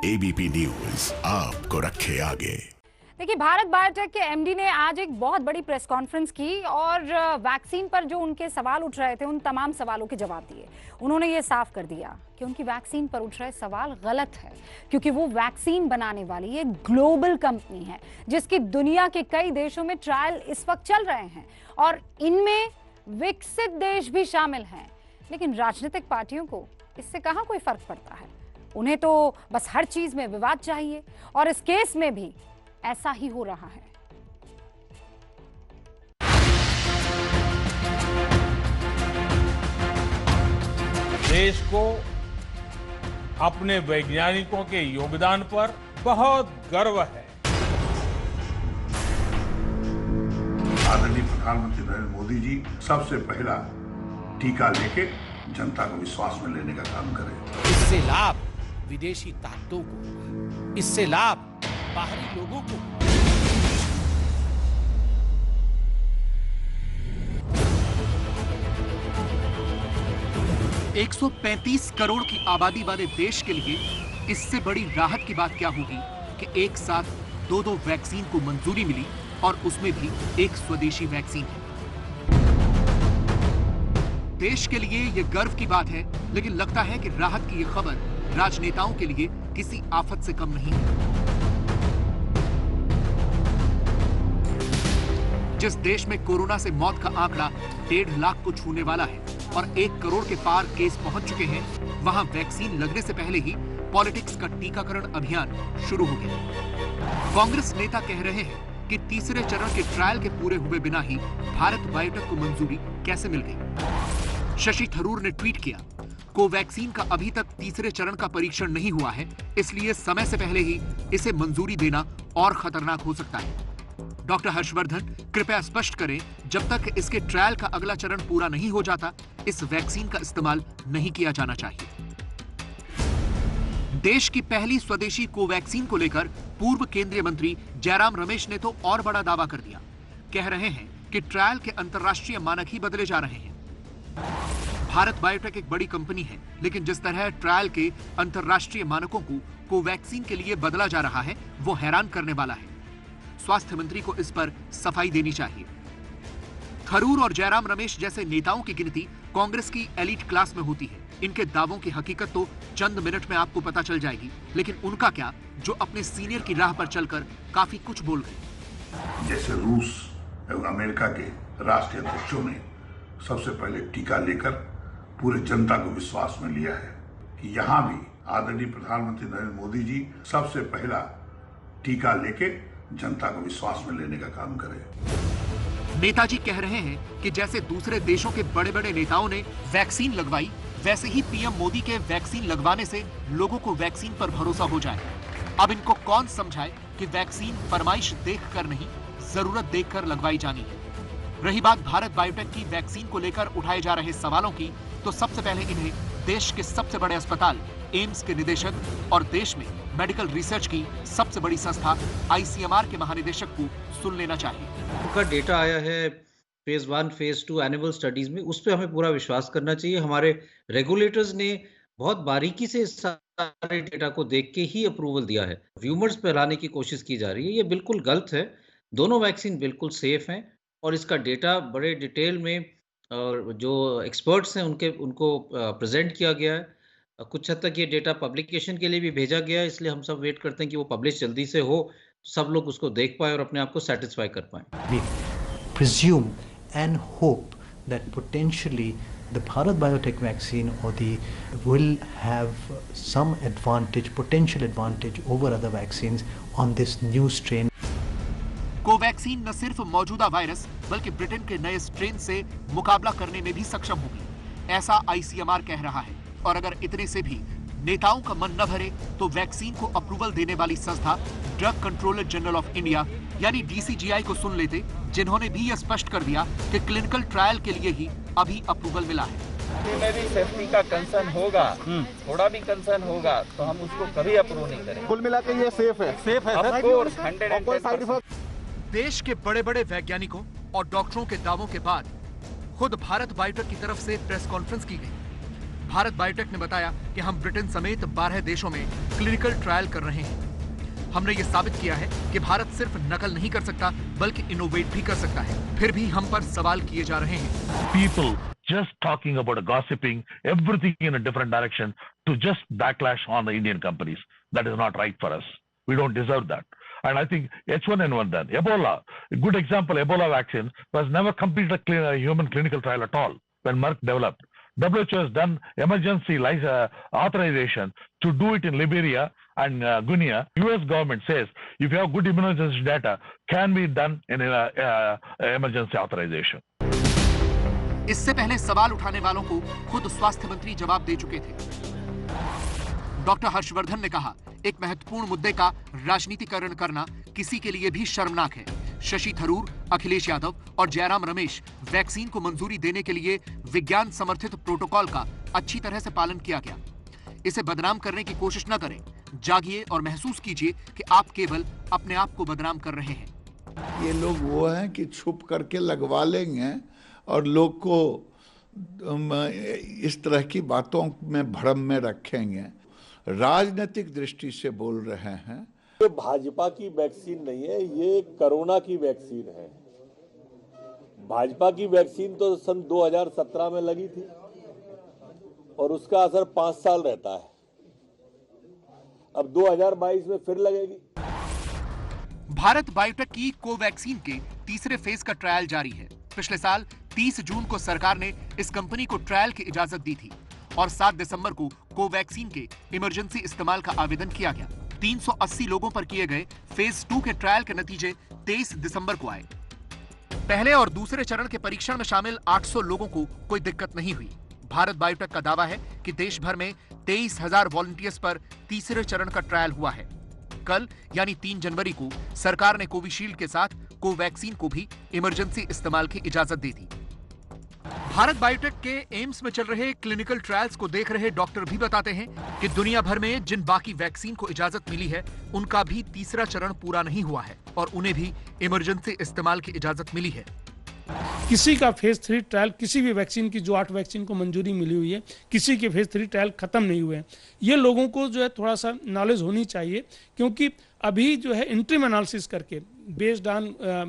ABP news आपको रखे आगे। देखिए, भारत बायोटेक के एमडी ने आज एक बहुत बड़ी प्रेस कॉन्फ्रेंस की और वैक्सीन पर जो उनके सवाल उठ रहे थे उन तमाम सवालों के जवाब दिए। उन्होंने ये साफ कर दिया कि उनकी वैक्सीन पर उठ रहे सवाल गलत है, क्योंकि वो वैक्सीन बनाने वाली एक ग्लोबल कंपनी है जिसकी दुनिया के कई देशों में ट्रायल इस वक्त चल रहे हैं और इनमें विकसित देश भी शामिल हैं। लेकिन राजनीतिक पार्टियों को इससे कहां कोई फर्क पड़ता है। उन्हें तो बस हर चीज में विवाद चाहिए और इस केस में भी ऐसा ही हो रहा है। देश को अपने वैज्ञानिकों के योगदान पर बहुत गर्व है। आदरणीय प्रधानमंत्री नरेंद्र मोदी जी सबसे पहला टीका लेके जनता को विश्वास में लेने का काम करें। इससे लाभ विदेशी ताकतों को, इससे लाभ बाहरी लोगों को। $135 करोड़ की आबादी वाले देश के लिए इससे बड़ी राहत की बात क्या होगी कि एक साथ दो वैक्सीन को मंजूरी मिली और उसमें भी एक स्वदेशी वैक्सीन है। देश के लिए यह गर्व की बात है, लेकिन लगता है कि राहत की यह खबर राजनेताओं के लिए किसी आफत से कम नहीं है। जिस देश में कोरोना से मौत का आंकड़ा 1.5 लाख को छूने वाला है और 1 करोड़ के पार केस पहुंच चुके हैं, वहां वैक्सीन लगने से पहले ही पॉलिटिक्स का टीकाकरण अभियान शुरू हो गया। कांग्रेस नेता कह रहे हैं कि तीसरे चरण के ट्रायल के पूरे हुए बिना ही भारत बायोटेक को मंजूरी कैसे मिल गई। शशि थरूर ने ट्वीट किया, कोवैक्सीन का अभी तक तीसरे चरण का परीक्षण नहीं हुआ है, इसलिए समय से पहले ही इसे मंजूरी देना और खतरनाक हो सकता है। डॉक्टर हर्षवर्धन, कृपया स्पष्ट करें, जब तक इसके ट्रायल का अगला चरण पूरा नहीं हो जाता, इस वैक्सीन का इस्तेमाल नहीं किया जाना चाहिए। देश की पहली स्वदेशी कोवैक्सीन को लेकर पूर्व केंद्रीय मंत्री जयराम रमेश ने तो और बड़ा दावा कर दिया। कह रहे हैं कि ट्रायल के अंतर्राष्ट्रीय मानक ही बदले जा रहे हैं। भारत बायोटेक एक बड़ी कंपनी है, लेकिन जिस तरह ट्रायल के अंतर्राष्ट्रीय मानकों को कोवैक्सीन के लिए बदला जा रहा है, वो हैरान करने वाला है। स्वास्थ्य मंत्री को इस पर सफाई देनी चाहिए। थरूर और जयराम रमेश जैसे नेताओं की गिनती कांग्रेस की एलीट क्लास में होती है। इनके दावों की हकीकत तो चंद मिनट में आपको पता चल जाएगी, लेकिन उनका क्या, जो अपने सीनियर की राह पर चलकर काफी कुछ बोल गए। जैसे रूस एवं अमेरिका के राष्ट्रीय अध्यक्षों ने सबसे पहले टीका लेकर पूरे जनता को विश्वास में लिया है कि यहाँ भी आदरणीय प्रधानमंत्री नरेंद्र मोदी जी सबसे पहला टीका लेके जनता को विश्वास में लेने का काम करें। नेताजी कह रहे हैं कि जैसे दूसरे देशों के बड़े बड़े नेताओं ने वैक्सीन लगवाई, वैसे ही पीएम मोदी के वैक्सीन लगवाने से लोगों को वैक्सीन पर भरोसा हो जाए। अब इनको कौन समझाए कि वैक्सीन फरमाइश देखकर नहीं, जरूरत देखकर लगवाई जानी है। रही बात भारत बायोटेक की वैक्सीन को लेकर उठाए जा रहे सवालों की, तो सबसे पहले इन्हें देश के सबसे बड़े अस्पताल एम्स के निदेशक और देश में मेडिकल रिसर्च की सबसे बड़ी संस्था आईसीएमआर के महानिदेशक को सुन लेना चाहिए। उनका डेटा आया है फेज 1, फेज 2 एनिमल स्टडीज में, उस पर हमें पूरा विश्वास करना चाहिए। हमारे रेगुलेटर्स ने बहुत बारीकी से सारे डेटा को देख के ही अप्रूवल दिया है। र्यूमर्स फैलाने की कोशिश की जा रही है, ये बिल्कुल गलत है। दोनों वैक्सीन बिल्कुल सेफ हैं और इसका डेटा बड़े डिटेल में और जो एक्सपर्ट्स हैं उनको प्रेजेंट किया गया है। कुछ हद तक ये डेटा पब्लिकेशन के लिए भी भेजा गया है, इसलिए हम सब वेट करते हैं कि वो पब्लिश जल्दी से हो, सब लोग उसको देख पाए और अपने आप को सेटिस्फाई कर पाए। We presume and hope that potentially the Bharat Biotech vaccine will have some potential advantage over other vaccines on this new strain. Covaxin न सिर्फ मौजूदा वायरस बल्कि ब्रिटेन के नए स्ट्रेन से मुकाबला करने में भी सक्षम होगी, ऐसा आईसीएमआर कह रहा है। और अगर इतने से भी नेताओं का मन न भरे, तो वैक्सीन को अप्रूवल देने वाली संस्था drug controller general of India यानी डीसीजीआई को सुन लेते, जिन्होंने भी यह स्पष्ट कर दिया कि क्लिनिकल ट्रायल के लिए ही अभी अप्रूवल मिला है। में भी सेफ्टी का कंसर्न होगा, थोड़ा भी कंसर्न होगा तो हम उसको कभी अप्रूव नहीं करेंगे। कुल मिला के ये सेफ है। ऑफकोर्स 110%। देश के बड़े बड़े वैज्ञानिकों और डॉक्टरों के दावों के बाद खुद भारत बायोटेक की तरफ से प्रेस कॉन्फ्रेंस की गई। भारत बायोटेक ने बताया कि हम ब्रिटेन समेत 12 देशों में क्लिनिकल ट्रायल कर रहे हैं। हमने ये साबित किया है कि भारत सिर्फ नकल नहीं कर सकता बल्कि इनोवेट भी कर सकता है। फिर भी हम पर सवाल किए जा रहे हैं। People just talking about gossiping everything in a different direction to just backlash on the Indian companies. That is not right for us. We don't deserve that. And I think H1N1 then, Ebola, a good example, Ebola vaccine was never completed a human clinical trial at all when Merck developed. WHO has done emergency authorization to do it in Liberia and Guinea. US government says if you have good immunogenicity data, can be done in emergency authorization. इससे पहले सवाल उठाने वालों को खुद स्वास्थ्य मंत्री जवाब दे चुके थे। डॉक्टर हर्षवर्धन ने कहा, एक महत्वपूर्ण मुद्दे का राजनीतिकरण करना किसी के लिए भी शर्मनाक है। शशि थरूर, अखिलेश यादव और जयराम रमेश वैक्सीन को मंजूरी देने के लिए विज्ञान समर्थित प्रोटोकॉल का अच्छी तरह से पालन किया गया। इसे बदनाम करने की कोशिश न करें। जागिए और महसूस कीजिए कि आप केवल अपने आप को बदनाम कर रहे हैं। ये लोग वो हैं कि छुप करके लगवा लेंगे और लोग को इस तरह की बातों में भ्रम में रखेंगे। राजनीतिक दृष्टि से बोल रहे हैं। ये भाजपा की वैक्सीन नहीं है, ये कोरोना की वैक्सीन है। भाजपा की वैक्सीन तो सन 2017 में लगी थी और उसका असर 5 साल रहता है। अब 2022 में फिर लगेगी। भारत बायोटेक की कोवैक्सीन के तीसरे फेज का ट्रायल जारी है। पिछले साल 30 जून को सरकार ने इस कंपनी को ट्रायल की इजाजत दी थी और 7 दिसंबर को कोवैक्सीन के इमरजेंसी इस्तेमाल का आवेदन किया गया। 380 लोगों पर किए गए फेज 2 के ट्रायल के नतीजे 23 दिसंबर को आए। पहले और दूसरे चरण के परीक्षण में शामिल 800 लोगों को कोई दिक्कत नहीं हुई। भारत बायोटेक का दावा है कि देश भर में 23,000 वॉलंटियर्स पर तीसरे चरण का ट्रायल हुआ है। कल यानी 3 जनवरी को सरकार ने कोविशील्ड के साथ कोवैक्सीन को भी इमरजेंसी इस्तेमाल की इजाजत दी थी। भारत बायोटेक के एम्स में चल रहे क्लिनिकल ट्रायल्स को देख रहे डॉक्टर भी बताते हैं कि दुनिया भर में जिन बाकी वैक्सीन को इजाजत मिली है उनका भी तीसरा चरण पूरा नहीं हुआ है और उन्हें भी इमरजेंसी इस्तेमाल की इजाजत मिली है। किसी का फेज 3 ट्रायल, किसी भी वैक्सीन की जो 8 वैक्सीन को मंजूरी मिली हुई है, किसी के फेज 3 ट्रायल खत्म नहीं हुए हैं। ये लोगों को जो है थोड़ा सा नॉलेज होनी चाहिए, क्योंकि अभी जो है इंट्रीम एनालिसिस करके बेस्ड ऑन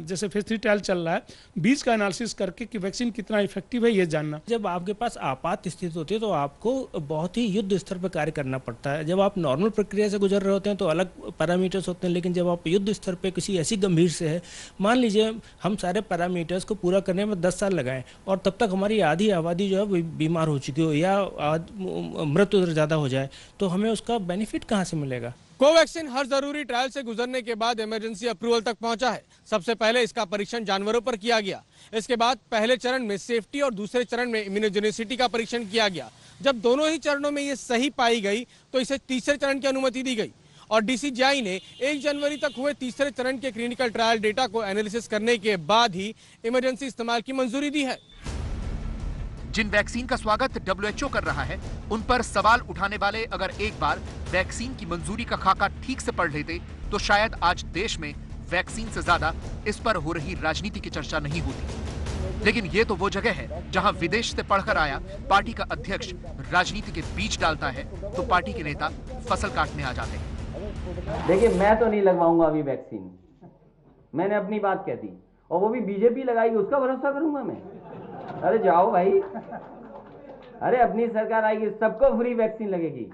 जैसे फेज 3 ट्रायल चल रहा है, बीच का एनालिसिस करके कि वैक्सीन कितना इफेक्टिव है ये जानना। जब आपके पास आपात स्थिति होती है तो आपको बहुत ही युद्ध स्तर पर कार्य करना पड़ता है। जब आप नॉर्मल प्रक्रिया से गुजर रहे होते हैं तो अलग पैरामीटर्स होते हैं, लेकिन जब आप युद्ध स्तर पर किसी ऐसी गंभीर से है, मान लीजिए हम सारे पैरामीटर्स को पूरा करने में 10 साल लगाएं और तब तक हमारी आधी आबादी जो है बीमार हो चुकी हो या मृत्यु दर ज़्यादा हो जाए, तो हमें उसका बेनिफिट कहाँ से मिलेगा? कोवैक्सीन हर जरूरी ट्रायल से गुजरने के बाद इमरजेंसी अप्रूवल तक पहुंचा है। सबसे पहले इसका परीक्षण जानवरों पर किया गया। इसके बाद पहले चरण में सेफ्टी और दूसरे चरण में इम्यूनोजेनिसिटी का परीक्षण किया गया। जब दोनों ही चरणों में ये सही पाई गई तो इसे तीसरे चरण की अनुमति दी गई और डीसीजीआई ने 1 जनवरी तक हुए तीसरे चरण के क्लिनिकल ट्रायल डेटा को एनालिसिस करने के बाद ही इमरजेंसी इस्तेमाल की मंजूरी दी है। जिन वैक्सीन का स्वागत WHO कर रहा है, उन पर सवाल उठाने वाले अगर एक बार वैक्सीन की मंजूरी का खाका ठीक से पढ़ लेते तो शायद आज देश में वैक्सीन से ज्यादा इस पर हो रही राजनीति की चर्चा नहीं होती। लेकिन ये तो वो जगह है जहां विदेश से पढ़कर आया पार्टी का अध्यक्ष राजनीति के बीच डालता है तो पार्टी के नेता फसल काटने आ जाते हैं। देखिए, मैं तो नहीं लगवाऊंगा अभी वैक्सीन, मैंने अपनी बात कह दी और वो भी बीजेपी लगाएगी, उसका भरोसा करूंगा मैं? अरे जाओ भाई, अरे अपनी सरकार आएगी, सबको फ्री वैक्सीन लगेगी।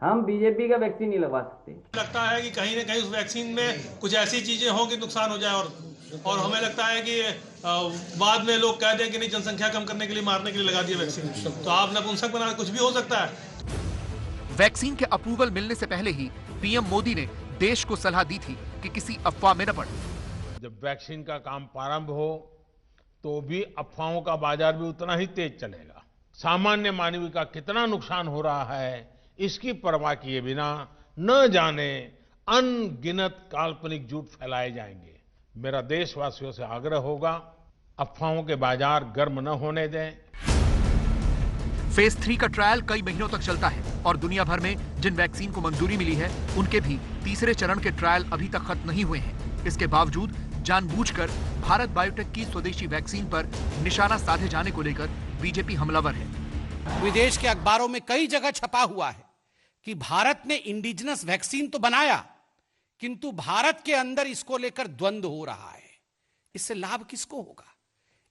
हम बीजेपी का वैक्सीन नहीं लगवा सकते। लगता है कि कहीं ना कहीं उस वैक्सीन में कुछ ऐसी चीजें हों कि नुकसान हो जाए और हमें लगता है कि बाद में लोग कह दें कि नहीं, जनसंख्या कम करने के लिए, मारने के लिए लगा दिए वैक्सीन, तो आप नपुंसक बना, कुछ भी हो सकता है। वैक्सीन के अप्रूवल मिलने से पहले ही पीएम मोदी ने देश को सलाह दी थी कि किसी अफवाह में न पड़े। जब वैक्सीन का काम प्रारंभ हो तो भी अफवाहों का बाजार भी उतना ही तेज चलेगा। सामान्य मानव का कितना नुकसान हो रहा है इसकी परवाह किए बिना न जाने अनगिनत काल्पनिक झूठ फैलाए जाएंगे। मेरा देशवासियों से आग्रह होगा, अफवाहों के बाजार गर्म न होने दें। फेज 3 का ट्रायल कई महीनों तक चलता है और दुनिया भर में जिन वैक्सीन को मंजूरी मिली है उनके भी तीसरे चरण के ट्रायल अभी तक खत्म नहीं हुए हैं। इसके बावजूद जानबूझकर भारत बायोटेक की स्वदेशी वैक्सीन पर निशाना साधे जाने को लेकर बीजेपी हमलावर है। विदेश के अखबारों में कई जगह छपा हुआ है कि भारत ने इंडिजिनस वैक्सीन तो बनाया, किंतु भारत के अंदर इसको लेकर द्वंद्व हो रहा है। इससे लाभ किसको होगा?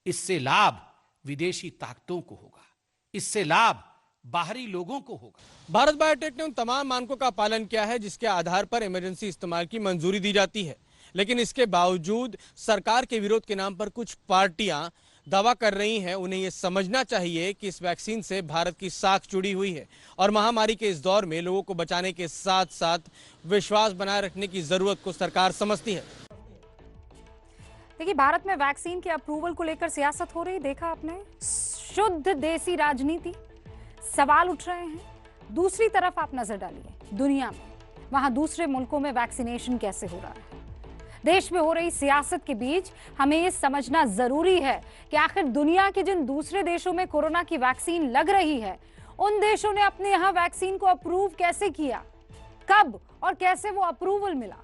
इससे लाभ विदेशी ताकतों को होगा, इससे लाभ बाहरी लोगों को होगा। भारत बायोटेक ने उन तमाम मानकों का पालन किया है जिसके आधार पर इमरजेंसी इस्तेमाल की मंजूरी दी जाती है, लेकिन इसके बावजूद सरकार के विरोध के नाम पर कुछ पार्टियां दावा कर रही हैं। उन्हें यह समझना चाहिए कि इस वैक्सीन से भारत की साख जुड़ी हुई है और महामारी के इस दौर में लोगों को बचाने के साथ साथ विश्वास बनाए रखने की जरूरत को सरकार समझती है। देखिए, भारत में वैक्सीन के अप्रूवल को लेकर सियासत हो रही, देखा आपने, शुद्ध देसी राजनीति, सवाल उठ रहे हैं। दूसरी तरफ आप नजर डालिए दुनिया में, वहां दूसरे मुल्कों में वैक्सीनेशन कैसे हो रहा है। देश में हो रही सियासत के बीच हमें यह समझना जरूरी है कि आखिर दुनिया के जिन दूसरे देशों में कोरोना की वैक्सीन लग रही है, उन देशों ने अपने यहां वैक्सीन को अप्रूव कैसे किया, कब और कैसे वो अप्रूवल मिला।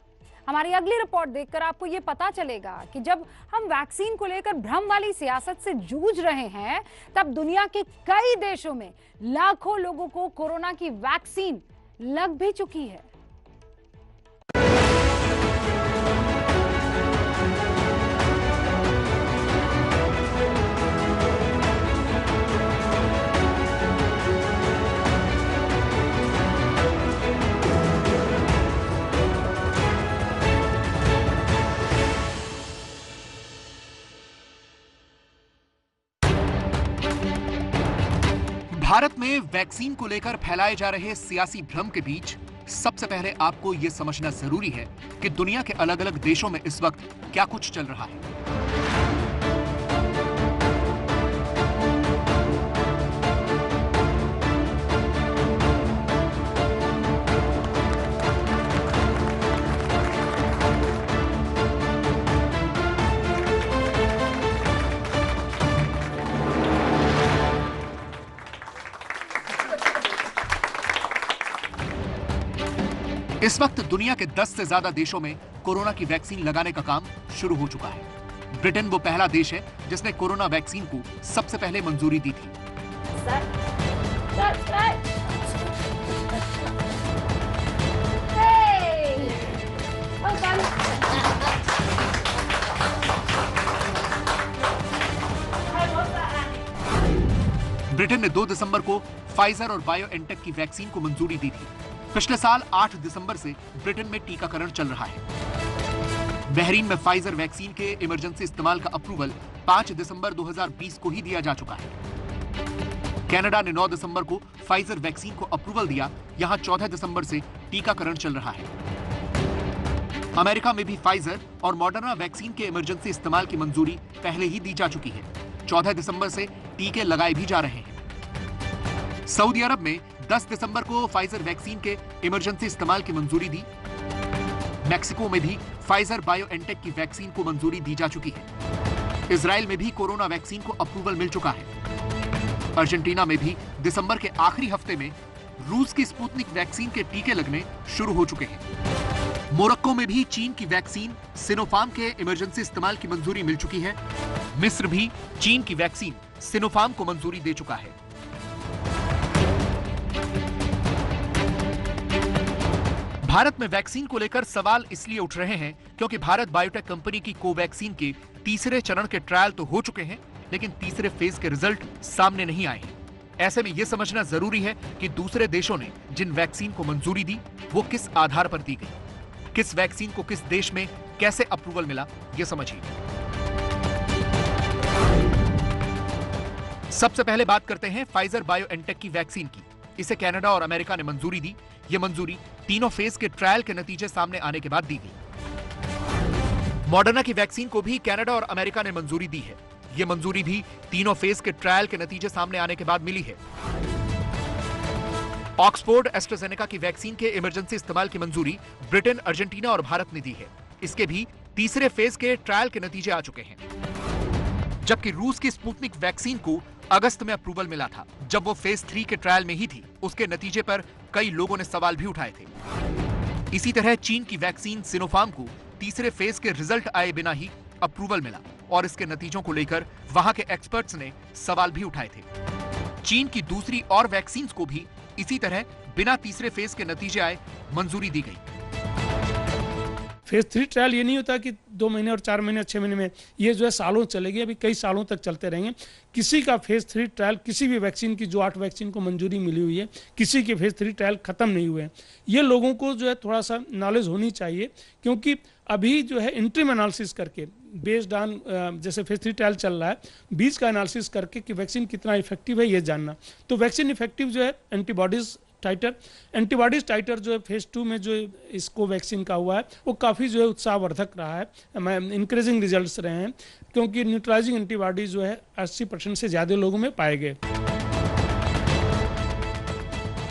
हमारी अगली रिपोर्ट देखकर आपको ये पता चलेगा कि जब हम वैक्सीन को लेकर भ्रम वाली सियासत से जूझ रहे हैं, तब दुनिया के कई देशों में लाखों लोगों को कोरोना की वैक्सीन लग भी चुकी है। भारत में वैक्सीन को लेकर फैलाए जा रहे सियासी भ्रम के बीच सबसे पहले आपको यह समझना जरूरी है कि दुनिया के अलग अलग देशों में इस वक्त क्या कुछ चल रहा है। इस वक्त दुनिया के 10 से ज्यादा देशों में कोरोना की वैक्सीन लगाने का काम शुरू हो चुका है। ब्रिटेन वो पहला देश है जिसने कोरोना वैक्सीन को सबसे पहले मंजूरी दी थी। ब्रिटेन ने 2 दिसंबर को फाइजर और बायोएनटेक की वैक्सीन को मंजूरी दी थी। पिछले साल 8 दिसंबर से ब्रिटेन में टीकाकरण चल रहा है। बहरीन में फाइजर वैक्सीन के इमरजेंसी इस्तेमाल का अप्रूवल 5 दिसंबर 2020 को ही दिया जा चुका है। कनाडा ने 9 दिसंबर को फाइजर वैक्सीन को अप्रूवल दिया। यहां 14 दिसंबर से टीकाकरण चल रहा है। अमेरिका में भी फाइजर और मॉडर्ना वैक्सीन के इमरजेंसी इस्तेमाल की मंजूरी पहले ही दी जा चुकी है। 14 दिसंबर से टीके लगाए भी जा रहे हैं। सऊदी अरब में 10 दिसंबर को फाइजर वैक्सीन के इमरजेंसी इस्तेमाल की मंजूरी दी। मैक्सिको में भी फाइजर बायोएनटेक की वैक्सीन को मंजूरी दी जा चुकी है। इजराइल में भी कोरोना वैक्सीन को अप्रूवल मिल चुका है। अर्जेंटीना में भी दिसंबर के आखिरी हफ्ते में रूस की स्पुतनिक वैक्सीन के टीके लगने शुरू हो चुके हैं। मोरक्को में भी चीन की वैक्सीन सिनोफार्म के इमरजेंसी इस्तेमाल की मंजूरी मिल चुकी है। मिस्र भी चीन की वैक्सीन सिनोफार्म को मंजूरी दे चुका है। भारत में वैक्सीन को लेकर सवाल इसलिए उठ रहे हैं क्योंकि भारत बायोटेक कंपनी की कोवैक्सीन के तीसरे चरण के ट्रायल तो हो चुके हैं, लेकिन तीसरे फेज के रिजल्ट सामने नहीं आए हैं। ऐसे में यह समझना जरूरी है कि दूसरे देशों ने जिन वैक्सीन को मंजूरी दी वो किस आधार पर दी गई, किस वैक्सीन को किस देश में कैसे अप्रूवल मिला, यह समझिए। सबसे पहले बात करते हैं फाइजर बायोएनटेक की वैक्सीन की। इसे कनाडा और अमेरिका ने मंजूरी दी। यह मंजूरी तीनों फेज के ट्रायल के नतीजे सामने आने के बाद दी गई। मॉडर्ना की वैक्सीन को भी कनाडा और अमेरिका ने मंजूरी दी है। यह मंजूरी भी तीनों फेज के ट्रायल के नतीजे सामने आने के बाद मिली है। ऑक्सफोर्ड एस्ट्राजेनेका की वैक्सीन के इमरजेंसी इस्तेमाल की मंजूरी ब्रिटेन, अर्जेंटीना और भारत ने दी है। इसके भी तीसरे फेज के ट्रायल के नतीजे आ चुके हैं। जबकि रूस की स्पुतनिक वैक्सीन को अगस्त में अप्रूवल मिला था, जब वो फेज 3 के ट्रायल में ही थी। उसके नतीजे पर कई लोगों ने सवाल भी उठाए थे। इसी तरह चीन की वैक्सीन सिनोफार्म को तीसरे फेज के रिजल्ट आए बिना ही अप्रूवल मिला। और इसके नतीजों को लेकर वहां के एक्सपर्ट्स ने सवाल भी उठाए थे। चीन की दूसरी और वैक्सीन को भी इसी तरह बिना तीसरे फेज के नतीजे आए मंजूरी दी गई। फेज 3 ट्रायल ये नहीं होता कि 2 महीने और 4 महीने 6 महीने में, ये जो है सालों चलेगी, अभी कई सालों तक चलते रहेंगे। किसी का फेज 3 ट्रायल किसी भी वैक्सीन की, जो 8 वैक्सीन को मंजूरी मिली हुई है, किसी के फेज 3 ट्रायल खत्म नहीं हुए हैं। ये लोगों को जो है थोड़ा सा नॉलेज होनी चाहिए, क्योंकि अभी जो है इंट्रीम एनालिसिस करके, बेस्ड ऑन जैसे फेज 3 ट्रायल चल रहा है, बीच का एनालिसिस करके कि वैक्सीन कितना इफेक्टिव है ये जानना। तो वैक्सीन इफेक्टिव जो है एंटीबॉडीज टाइटर जो है फेज 2 में जो इसको वैक्सीन का हुआ है वो काफ़ी जो है उत्साहवर्धक रहा है, इंक्रीजिंग रिजल्ट्स रहे हैं, क्योंकि न्यूट्रलाइजिंग एंटीबॉडीज जो है 80% से ज़्यादा लोगों में पाए गए।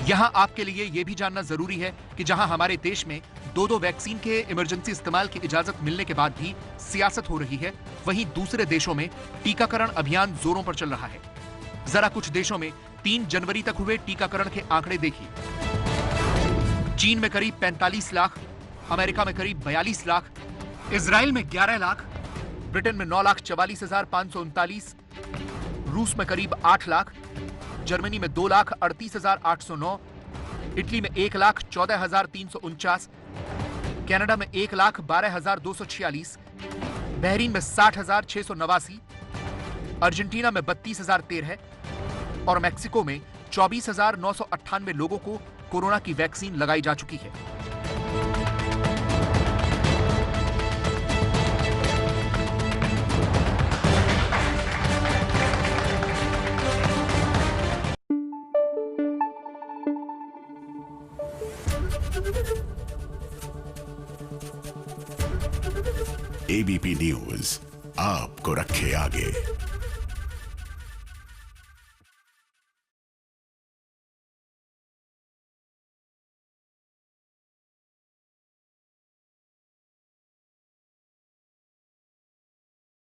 यहां आपके लिए यह भी जानना जरूरी है कि जहां हमारे देश में 2 वैक्सीन के इमरजेंसी इस्तेमाल की इजाजत मिलने के बाद भी सियासत हो रही है, वहीं दूसरे देशों में टीकाकरण अभियान जोरों पर चल रहा है। जरा कुछ देशों में 3 जनवरी तक हुए टीकाकरण के आंकड़े देखिए। चीन में करीब 45 लाख, अमेरिका में करीब 42 लाख, इजराइल में 11 लाख, ब्रिटेन में 9,44,539, रूस में करीब 8 लाख, जर्मनी में 2,38,809, इटली में 1,14,349, कनाडा में 1,12,246, बहरीन में 60,689, अर्जेंटीना में 32,013 और मैक्सिको में 24,998 लोगों को कोरोना की वैक्सीन लगाई जा चुकी है। एबीपी न्यूज आपको रखे आगे।